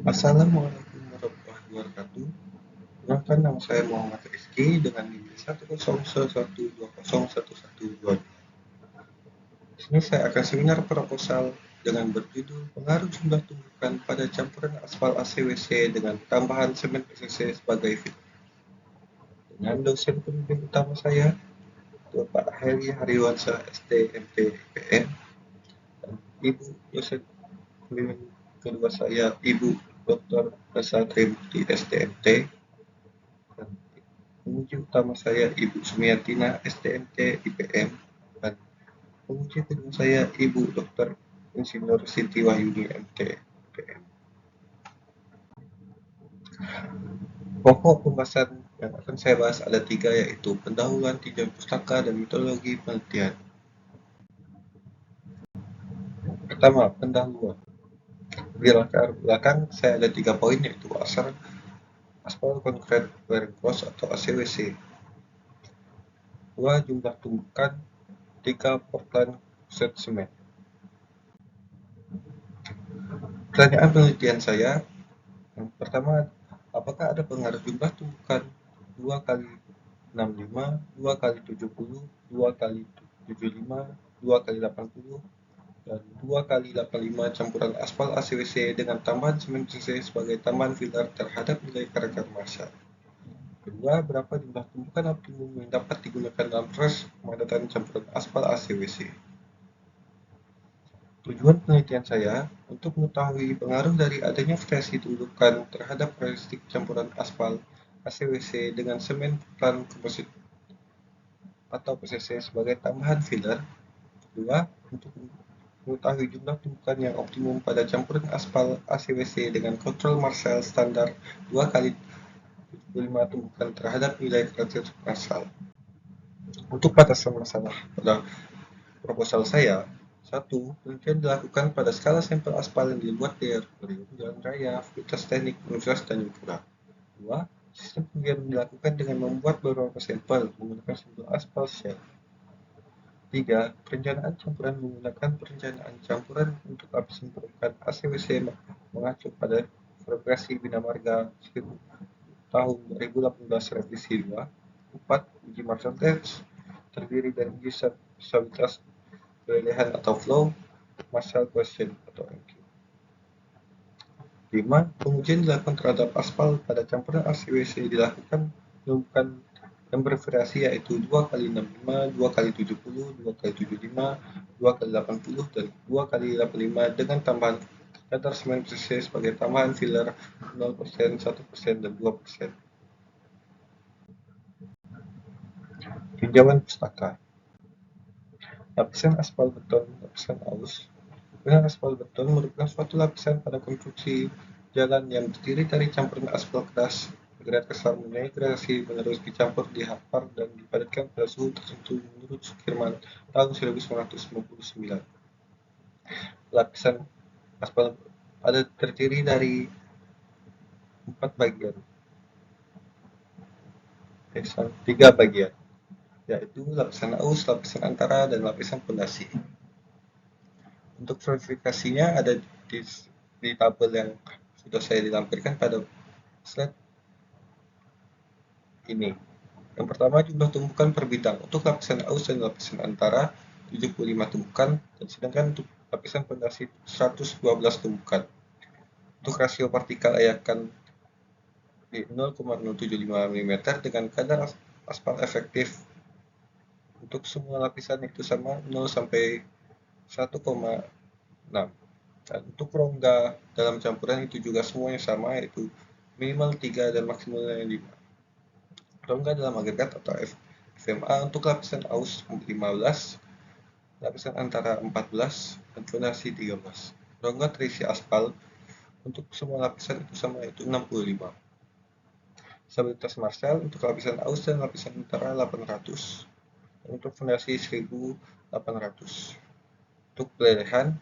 Assalamualaikum warahmatullahi wabarakatuh. Perkenalkan, nama saya Muhammad Rizky dengan NIM 10112011122. Di sini saya akan seminar proposal dengan berjudul pengaruh jumlah tumbukan pada campuran aspal ACWC dengan tambahan semen PCC sebagai fitur. Dengan dosen pembimbing utama saya, Bapak Heri Hariwansa STMT IPN, dan Ibu dosen pembimbing kedua saya, Ibu Dr. Rasa Trimurti STMT, dan penguji utama saya Ibu Sumiyatina STMT IPM, dan penguji kedua saya Ibu Dr. Insinyur Siti Wahyuni MT IPM. Pokok pembahasan yang akan saya bahas ada 3, yaitu pendahuluan, tinjauan pustaka, dan metodologi penelitian. Pertama, pendahuluan. Di latar belakang saya ada 3 poin, yaitu aspal konkret wearing cross atau ACWC, 2 jumlah tumbukan, 3 Portland set semen. Pertanyaan penelitian saya yang pertama, apakah ada pengaruh jumlah tumbukan 2 kali 65, 2 kali 70, 2 kali 75, 2 kali 80, dan 2 kali 85 campuran aspal ACWC dengan tambahan semen CC sebagai tambahan filler terhadap nilai karakter massa. Kedua, berapa jumlah tumbukan optimum yang dapat digunakan dalam proses pemadatan campuran aspal ACWC. Tujuan penelitian saya untuk mengetahui pengaruh dari adanya variasi tumbukan terhadap karakteristik campuran aspal ACWC dengan semen Portland komposit atau PCC sebagai tambahan filler. Kedua, untuk mengetahui jumlah tumbukan yang optimum pada campuran aspal ACWC dengan kontrol Marshall standar 2 kali 75 tumbukan terhadap nilai karakteristik Marshall. Untuk batasan masalah pada proposal saya, 1. Penelitian dilakukan pada skala sampel aspal yang dibuat di Laboratorium Jalan Raya, Fakultas Teknik, Universitas Tanjung Pura. 2. Sistem penelitian dilakukan dengan membuat beberapa sampel menggunakan sampel aspal shell. 3. Perencanaan campuran menggunakan perencanaan campuran untuk lapisan permukaan ACWC mengacu pada Fabrikasi Bina Marga tahun 2018 revisi 2. 4. Uji Marshall test terdiri dari uji stabilitas kelelehan atau flow, Marshall question atau MQ. 5. Pengujian dilakukan terhadap aspal pada campuran ACWC dilakukan menggunakan yang bervariasi, yaitu 2 kali 65, 2 kali 70, 2 kali 75, 2 kali 80, dan 2 kali 85 dengan tambahan kadar semen PCC sebagai tambahan filler 0%, 1%, dan 2%. Tinjauan pustaka. Lapisan aspal beton, lapisan aus. Lapisan aspal beton merupakan suatu lapisan pada konstruksi jalan yang terdiri dari campuran aspal keras, agregat kasar mengenai gradasi menerus dicampur, dihapar, dan dipadatkan pada suhu tertentu menurut Sukirman tahun 1999. Lapisan aspal ada terdiri dari 3 bagian, yaitu lapisan aus, lapisan antara, dan lapisan pondasi. Untuk verifikasinya ada di tabel yang sudah saya dilampirkan pada slide ini. Yang pertama, jumlah tumbukan per bidang. Untuk lapisan aus dan lapisan antara 75 tumbukan, dan sedangkan untuk lapisan pondasi 112 tumbukan. Untuk rasio partikel ayakan di 0,075 mm dengan kadar aspal efektif untuk semua lapisan itu sama 0 sampai 1,6. Dan untuk rongga dalam campuran itu juga semuanya sama, yaitu minimal 3 dan maksimalnya 5. Rongga dalam agregat atau FMA untuk lapisan aus 15, lapisan antara 14, dan fondasi 13. Rongga terisi aspal untuk semua lapisan itu sama, yaitu 65. Stabilitas Marshall untuk lapisan aus dan lapisan antara 800, dan untuk fondasi 1800. Untuk kelelehan,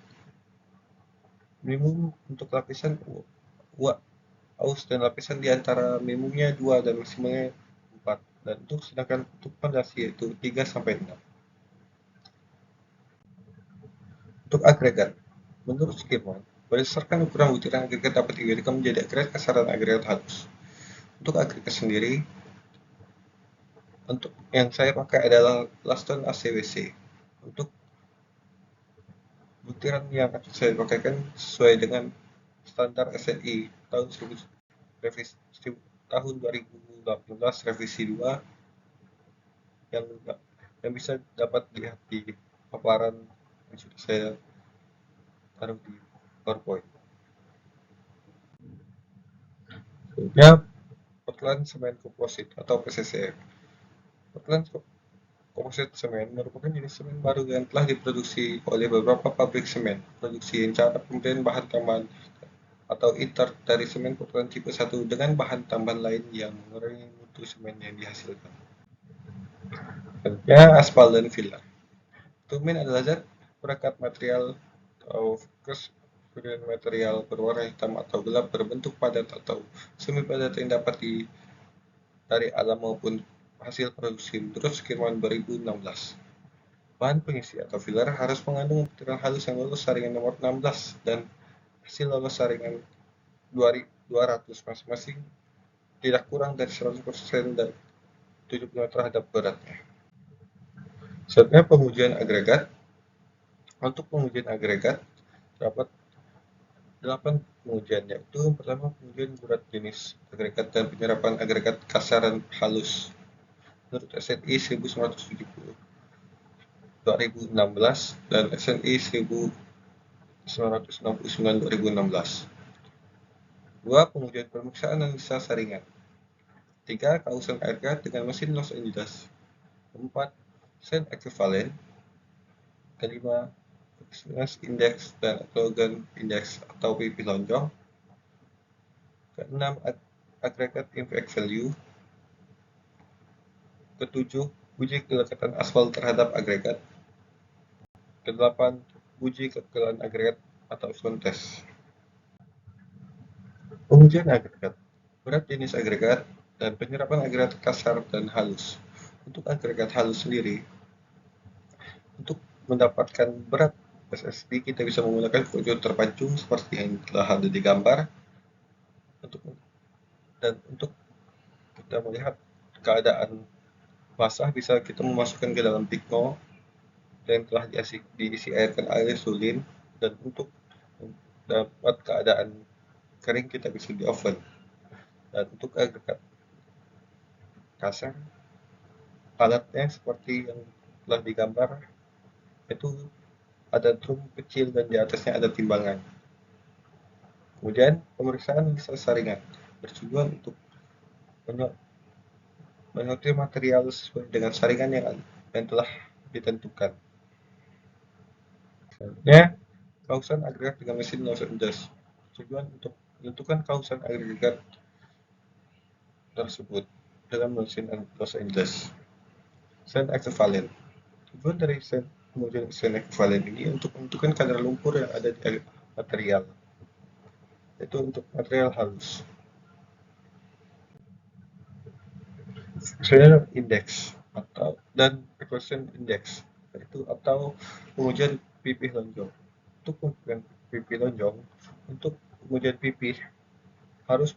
minimum untuk lapisan aus dan lapisan di antara minimumnya 2 dan maksimalnya 4, dan sedangkan untuk fondasi yaitu 3 sampai 6. Untuk agregat, menurut Sukirman, Berdasarkan ukuran butiran agregat dapat dibedakan menjadi agregat kasar dan agregat halus. Untuk agregat sendiri, untuk yang saya pakai adalah Laston ACWC. Untuk butiran yang akan saya pakaikan sesuai dengan standar SNI tahun 2018 revisi 2 yang bisa dapat dilihat di paparan yang sudah saya taruh di PowerPoint. Selanjutnya, Portland Cement Composite atau PCCM. Portland Composite Cement merupakan jenis semen baru yang telah diproduksi oleh beberapa pabrik semen. Produksi yang cara pemberian bahan tambahan atau inter dari semen Portland tipe 1 dengan bahan tambahan lain yang mengurangi mutu semen yang dihasilkan. Selanjutnya, aspal dan filler. Tumen adalah zat perekat material atau kesudahan material berwarna hitam atau gelap berbentuk padat atau semi padat yang dapat dari alam maupun hasil produksi menurut Skirman 2016. Bahan pengisi atau filler harus mengandung butiran halus yang lolos saringan nomor 16 dan hasil lolos saringan 200 masing-masing tidak kurang dari 100% dan 75 terhadap beratnya. Selanjutnya pengujian agregat. Untuk pengujian agregat terdapat 8 pengujian, yaitu yang pertama pengujian berat jenis agregat dan penyerapan agregat kasar dan halus menurut SNI 1970 2016 dan SNI 1969 2016. 2. Pengujian pemeriksaan analisa saringan. 3. Kausan agregat dengan mesin Los Angeles. 4. Sen ekivalen. 5. Fitness Index dan Logan Index atau PP lonjong. 6. Agregat Impact Value. 7. Uji kelekatan aspal terhadap agregat. 8. Uji kekebalan agregat atau sound test. Pengujian agregat. Berat jenis agregat dan penyerapan agregat kasar dan halus. Untuk agregat halus sendiri, untuk mendapatkan berat SSD kita bisa menggunakan kode terpancung seperti yang telah ada di gambar. Untuk kita melihat keadaan basah bisa kita memasukkan ke dalam pigno yang telah diisi air sulin, dan untuk dapat keadaan kering kita bisa di oven. Dan untuk agregat kasar, alatnya seperti yang telah digambar, itu ada drum kecil dan di atasnya ada timbangan. Kemudian pemeriksaan analisa saringan bertujuan untuk menyortir material sesuai dengan saringan yang telah ditentukan. Selanjutnya, kausan agregat dengan mesin Los Angeles. Tujuan untuk menentukan kausan agregat tersebut dengan mesin Los Angeles. Sen ekivalen. Tujuan dari pengujian sen ekivalen ini untuk menentukan kadar lumpur yang ada di material, yaitu untuk material halus. Filler Index dan Percussion Index, yaitu atau pengujian pipih lonjong. Untuk pengujian pipih lonjong, untuk pengujian pipih harus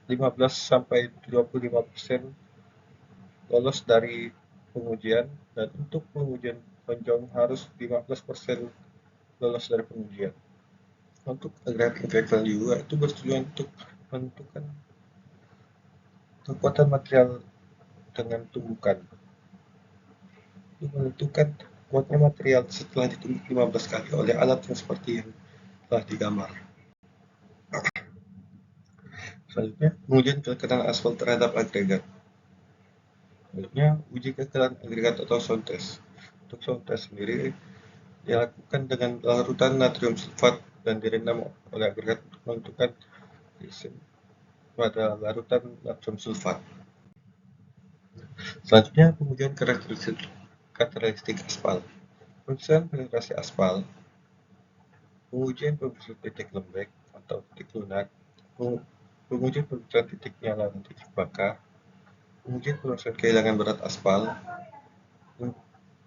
15-25% lolos dari pengujian, dan untuk pengujian lonjong harus 15% lolos dari pengujian. Untuk agregat impact value itu bertujuan untuk menentukan kekuatan material dengan tumbukan. Untuk menentukan kuatnya material setelah ditumbuk 15 kali oleh alat yang seperti yang telah digambar. Selanjutnya, pengujian kelekatan aspal terhadap agregat. Selanjutnya, uji kelekatan agregat atau sound test. Untuk sound test sendiri dilakukan dengan larutan natrium sulfat dan direndam oleh agregat untuk menentukan pada larutan natrium sulfat. Selanjutnya, pengujian karakteristik aspal. Pemeriksaan penetrasi aspal, pengujian pemeriksaan titik lembek atau titik lunak, pengujian pemeriksaan titik nyala dan titik bakar, pengujian pemeriksaan kehilangan berat aspal,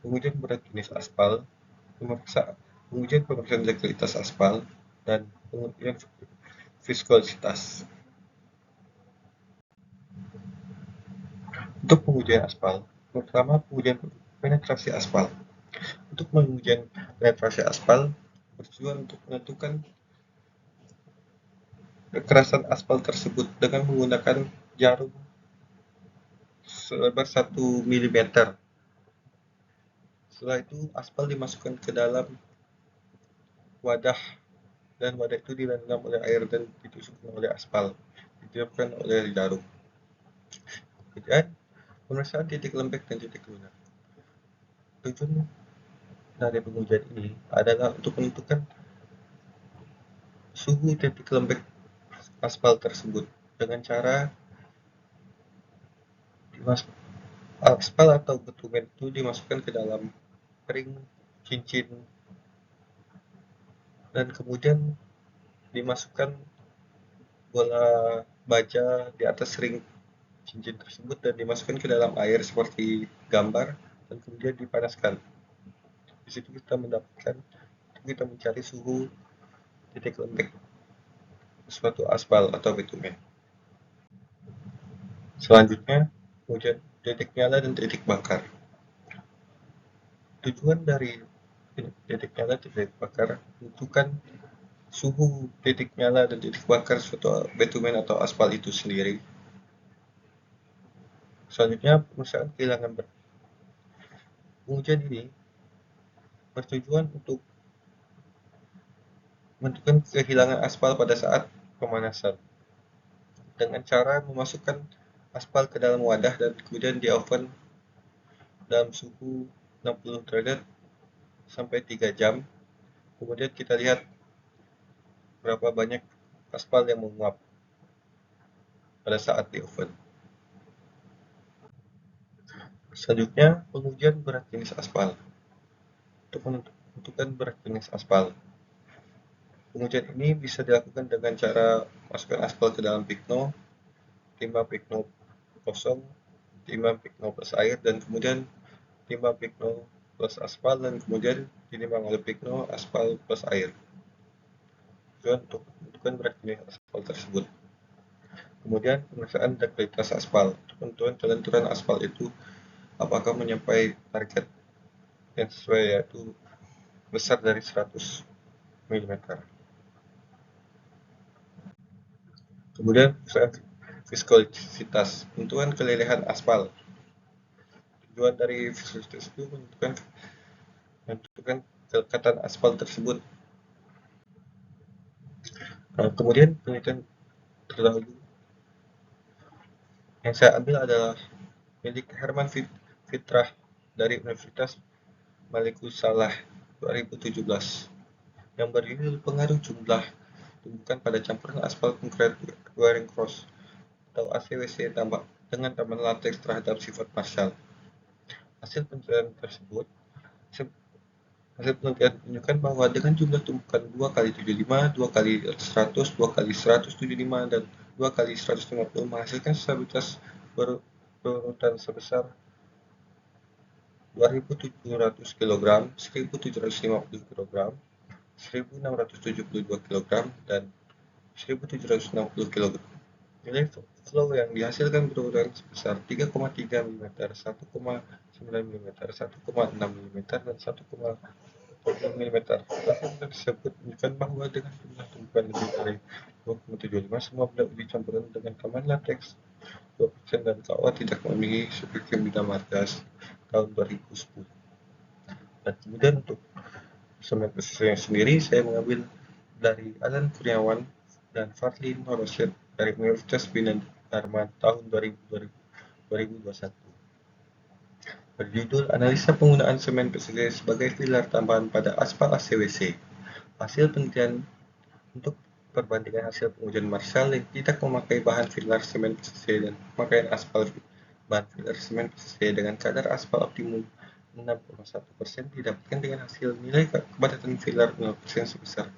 pengujian berat jenis aspal, pengujian pemeriksaan legalitas aspal, dan pengujian viskositas. Untuk pengujian aspal, pertama pengujian penetrasi aspal. Untuk pengujian penetrasi aspal bertujuan untuk menentukan kekerasan aspal tersebut dengan menggunakan jarum selebar 1 mm. Setelah itu aspal dimasukkan ke dalam wadah dan wadah itu direndam oleh air dan ditusukkan oleh aspal, ditiupkan oleh jarum. Kemudian pemeriksaan titik lembek dan titik lunak. Tujuan dari pengujian ini adalah untuk menentukan suhu titik lembek aspal tersebut dengan cara aspal atau bitumen itu dimasukkan ke dalam ring cincin dan kemudian dimasukkan bola baja di atas ring cincin tersebut dan dimasukkan ke dalam air seperti gambar dan kemudian dipanaskan. Di situ kita mencari suhu titik lembek suatu aspal atau bitumen. Selanjutnya, pengujian titik nyala dan titik bakar. Tujuan dari titik nyala dan titik bakar menentukan suhu titik nyala dan titik bakar suatu bitumen atau aspal itu sendiri. Selanjutnya, pemeriksaan kehilangan berat. Pengujian ini bertujuan untuk menentukan kehilangan aspal pada saat pemanasan dengan cara memasukkan aspal ke dalam wadah dan kemudian di oven dalam suhu 60 derajat sampai 3 jam. Kemudian kita lihat berapa banyak aspal yang menguap pada saat di oven. Selanjutnya, pengujian berat jenis aspal. Untuk menentukan berat jenis aspal. Pengujian ini bisa dilakukan dengan cara masukkan aspal ke dalam pikno, timbang pikno kosong, timbang pikno plus air, dan kemudian timbang pikno plus aspal, dan kemudian ditimbang oleh pikno, aspal plus air. Tujuan untuk menentukan berat jenis aspal tersebut. Kemudian pemeriksaan ductilitas aspal. Penentuan kelenturan aspal itu apakah mencapai target yang sesuai, yaitu besar dari 100 mm. Kemudian viskositas, tentuan kelelehan aspal. Tujuan dari viskositas itu menentukan kelekatan aspal tersebut. Kemudian penelitian terdahulu yang saya ambil adalah milik Herman Fitrah dari Universitas Malikusalah 2017 yang berjudul pengaruh jumlah tumbukan pada campuran aspal konkret wearing cross atau ACWC dengan tambahan lateks terhadap sifat marshal. Hasil penelitian tersebut Hasil penelitian menunjukkan bahwa dengan jumlah tumpukan 2 kali 75, 2 kali 100, 2 kali 175, dan 2 kali 150 menghasilkan stabilitas berurutan sebesar 2.700 kg, 1.750 kg, 1.672 kg, dan 1.760 kg. Nilai flow yang dihasilkan berurutan sebesar 3,3 mm, 1,9 mm, 1,6 mm, dan 1,4 mm. Hasil tersebut menunjukkan bahwa dengan jumlah tumpukan lebih dari 2,75, semua benda uji campuran dengan tambahan lateks 2% dan KOA tidak memenuhi spektrum bidang margas tahun 2010. Dan kemudian untuk semen pesisirnya sendiri, saya mengambil dari Alan Kurniawan dan Fadli Norosyid dari Universitas Bina Dharma tahun 2021. Berjudul Analisa Penggunaan Semen PCC sebagai Filler Tambahan pada Aspal ACWC. Hasil penelitian untuk perbandingan hasil pengujian Marshall yang tidak memakai bahan filler semen PCC dan pemakaian aspal bahan filler semen PCC dengan kadar aspal optimum 6,1% didapatkan dengan hasil nilai kepadatan filler 0% sebesar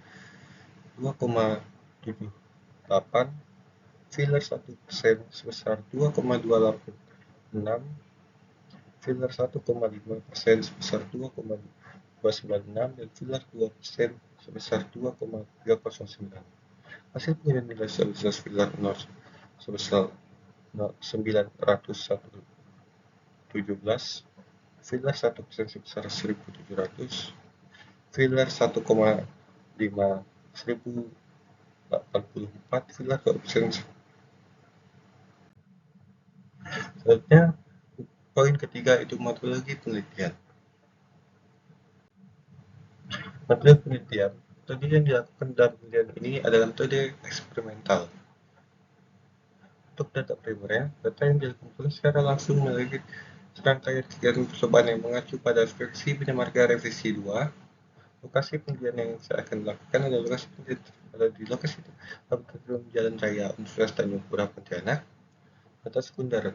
2,78, filler 1% sebesar 2,286, filler 1,5% sebesar 2,2 296 dan filler 2% sebesar 2,309. Hasil pengujian nilai stabilitas filler 0 sebesar 917, filler 1% sebesar 1700, filler 1,5 1084, filler 2%. Selanjutnya, poin ketiga itu metodologi penelitian. Metode penelitian, metode yang dilakukan dalam penelitian ini adalah metode eksperimental. Untuk data primernya, data yang dikumpulkan secara langsung melalui serangkaian kegiatan percobaan yang mengacu pada versi Bina Marga Revisi 2. Lokasi penelitian yang saya akan lakukan adalah lokasi penelitian di lokasi laboratorium Jalan Raya Universitas Tanjung Pura Pontianak. Data sekunder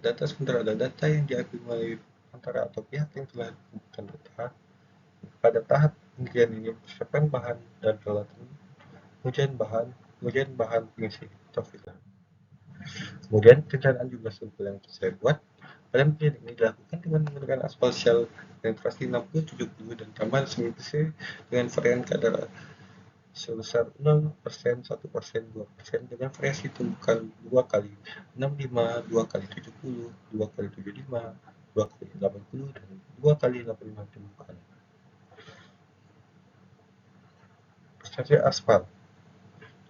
adalah data yang diambil melalui antara atau pihak yang telah mengumpulkan data. Pada tahap penelitian ini persiapan bahan dan peralatan, pengujian bahan pengisi atau filler. Kemudian perencanaan jumlah sampel yang saya buat. Pada penelitian ini dilakukan dengan menggunakan aspal shell penetrasi 60-70 dan tambahan 9% dengan varian kadar sebesar 0%, 1%, 2% dengan variasi tumbukan 2 kali 65, 2 kali 70, 2 kali 75, 2 kali 80, dan 2 kali 85 tumbukan. Persentase aspal.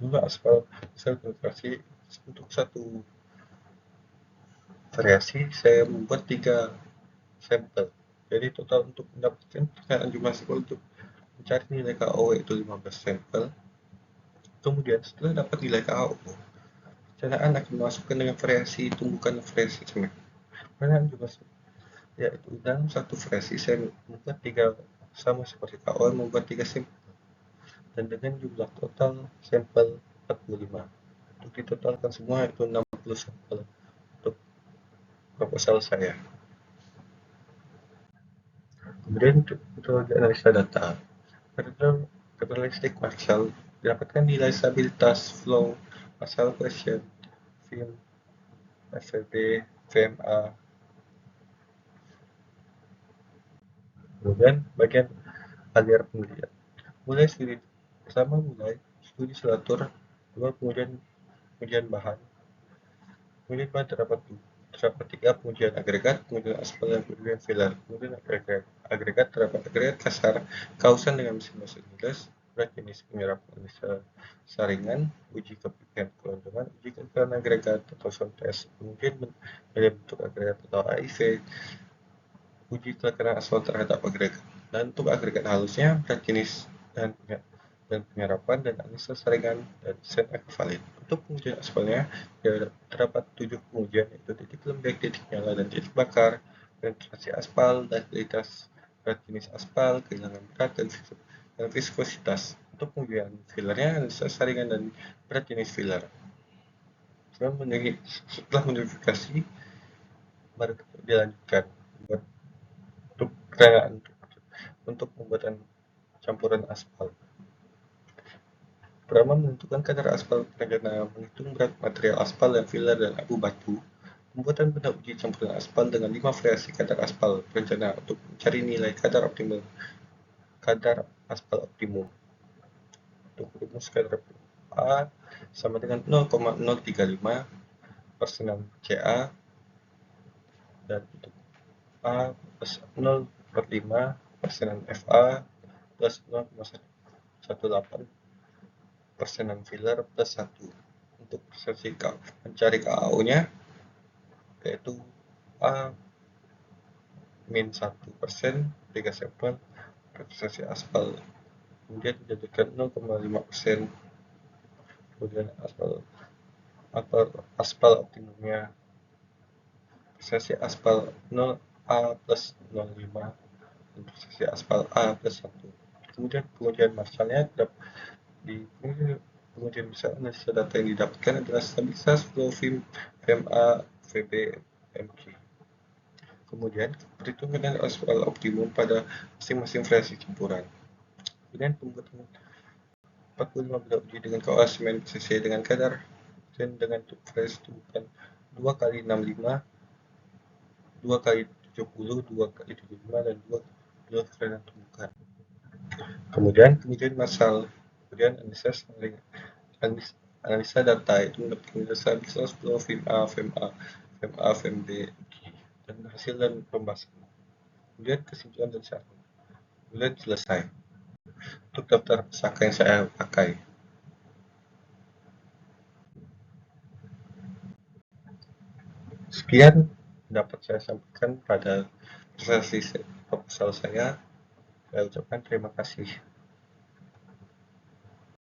Jumlah aspal sel penetrasi untuk satu variasi saya membuat 3 sampel. Jadi total untuk mendapatkan perkiraan jumlah sampel untuk mencari nilai KO yaitu 15 sampel. Kemudian setelah dapat nilai KO, perencanaan akan dimasukkan dengan variasi tumbukan variasi semek. Perencanaan jumlah yaitu dalam satu variasi saya membuat 3 sama seperti KO membuat 3 sampel dan dengan jumlah total sampel 45. Untuk ditotalkan semua itu 60 sampel untuk proposal saya. Kemudian untuk metode analisa data, karakteristik Marshall didapatkan nilai stabilitas, flow, masalah question, film, FVP, VMA. Kemudian bagian aliran penelitian. Mulai studi selatur, 2 pengujian bahan, kemudian terdapat 3 pengujian agregat, kemudian aspal dan kemudian filler, kemudian agregat terdapat agregat kasar, kausan dengan mesin-mesin nilai, berat jenis penyerapan saringan, uji kepikiran kelondongan, uji kepikiran agregat atau sound test, kemudian bentuk agregat atau AIV, uji kelekaran aspal terhadap agregat. Dan untuk agregat halusnya, berat jenis dan penyerapan dan analisa saringan dan desain ekvivalen. Untuk pengujian aspalnya terdapat 7 pengujian yaitu titik lembek, titik nyala, dan titik bakar, penetrasi aspal, dактилitas, berat jenis aspal, kehilangan berat, dan viskositas. Untuk pengujian fillernya analisa saringan dan berat jenis filler. Setelah modifikasi baru dilanjutkan untuk kerenaan untuk pembuatan campuran aspal. Pertama, menentukan kadar aspal perencana menghitung berat material aspal dan filler dan abu batu. Pembuatan benda uji campuran aspal dengan 5 variasi kadar aspal perencana untuk mencari nilai kadar aspal optimum. Untuk rumus kadar A sama dengan 0,035 persenan CA dan untuk A plus 0/5 persenan FA plus 0,18 persenan filler plus 1. Untuk persentase mencari KAO-nya yaitu A min 1%, 3 sampel, persentase aspal. Kemudian dijadikan 0,5%. Kemudian aspal optimumnya persentase aspal 0A plus 0,5 dan persentase aspal A plus 1. Kemudian pengujian Marshall-nya di pengujian besar analisa data yang didapatkan adalah stabilitas flow film, VMA, VB, MG. Kemudian perhitungan aspal optimum pada masing-masing variasi campuran. Kemudian pembuatan 45 benda uji dengan KOA semen sesuai dengan kadar dan dengan variasi tumbukan 2 kali 65, 2 kali 70, 2 kali 75, dan 2 kali varian tumbukan. kemudian pengujian massal, kemudian analisa data itu mendapatkan bisa 10 FEM B, dan hasil dan pembahasan. Kemudian kesimpulan dan syarat. Kemudian selesai. Untuk daftar pusaka yang saya pakai. Sekian dapat saya sampaikan pada presentasi proposal saya. Saya ucapkan terima kasih.